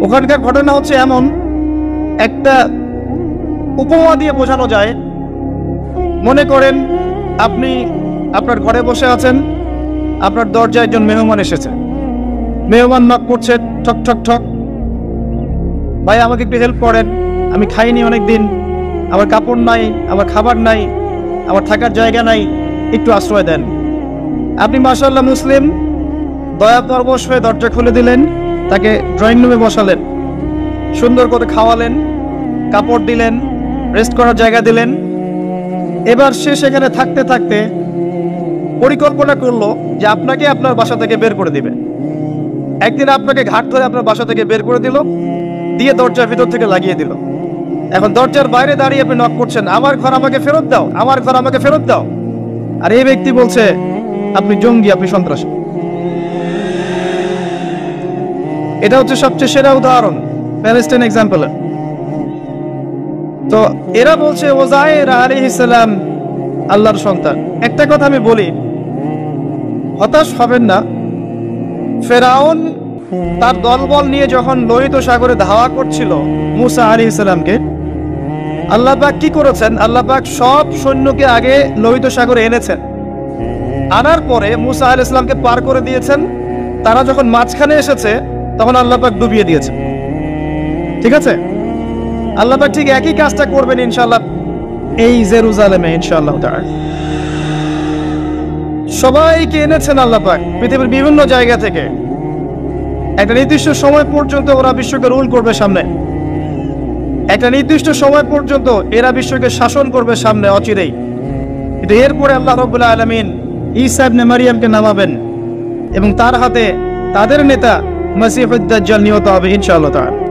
ওখানকার ঘটনা হচ্ছে এমন, একটা উপমা দিয়ে বোঝানো যায়। মনে করেন আপনি আপনার ঘরে বসে আছেন, আপনার দরজায় একজন মেহমান এসেছে। মেহমান নক করছে, ঠক ঠক ঠক। ভাই আমাকে একটু হেল্প করেন, আমি খাইনি অনেক দিন, আমার কাপড় নাই, আমার খাবার নাই, আমার থাকার জায়গা নাই, একটু আশ্রয় দেন। আপনি মাশাআল্লাহ মুসলিম, দয়া পরবশ হয়ে দরজা খুলে দিলেন, তাকে ড্রয়িং রুমে বসালেন, সুন্দর করে খাওয়ালেন, কাপড় দিলেন, রেস্ট করার জায়গা দিলেন। এবার সে সেখানে থাকতে থাকতে পরিকল্পনা করলো যে আপনাকে আপনার বাসা থেকে বের করে দিবে। একদিন আপনাকে ঘাট ধরে আপনার বাসা থেকে বের করে দিল, দিয়ে দরজার ভিতর থেকে লাগিয়ে দিল। এখন দরজার বাইরে দাঁড়িয়ে আপনি নক করছেন, আমার ঘর আমাকে ফেরত দাও, আমার ঘর আমাকে ফেরত দাও। আর এই ব্যক্তি বলছে আপনি জঙ্গি, আপনি সন্ত্রাসী। এটা হচ্ছে সবচেয়ে সেরা উদাহরণ প্যালেস্টাইন এক্সাম্পল। তো এরা বলছে ওজাইর আলাইহিস সালাম আল্লাহর সন্তান। একটা কথা আমি বলি, হতাশ হবেন না। ফেরাউন তার দলবল নিয়ে যখন লোহিত সাগরে ধাওয়া করছিল মুসা আলাইহিস সালামকে, আল্লাহ পাক কি করেছেন? আল্লাহ পাক সব সৈন্যকে আগে লোহিত সাগরে এনেছেন, আনার পরে মুসা আলাইহিস সালামকে পার করে দিয়েছেন। তারা যখন মাঝখানে এসেছে তখন আল্লাহ পাক ডুবিয়ে দিয়েছেন। ঠিক আছে, আল্লাহ পাক ঠিক একই কাজটা করবেন ইনশাআল্লাহ এই জেরুজালেমে ইনশাআল্লাহ তাআলা। সবাইকে এনেছেন আল্লাহ পাক পৃথিবীর বিভিন্ন জায়গা থেকে। একটা নির্দিষ্ট সময় পর্যন্ত ওরা বিশ্বকে রুল করবে সামনে, একটা নির্দিষ্ট সময় পর্যন্ত এরা বিশ্বকে শাসন করবে সামনে অচিরেই। কিন্তু এরপরে আল্লাহ রাব্বুল আলামিন ঈসা ইবনে মারইয়ামকে নামাবেন এবং তার হাতে তাদের নেতা মসিহুদ দাজ্জাল নিহত হবে ইনশাআল্লাহ তাআলা।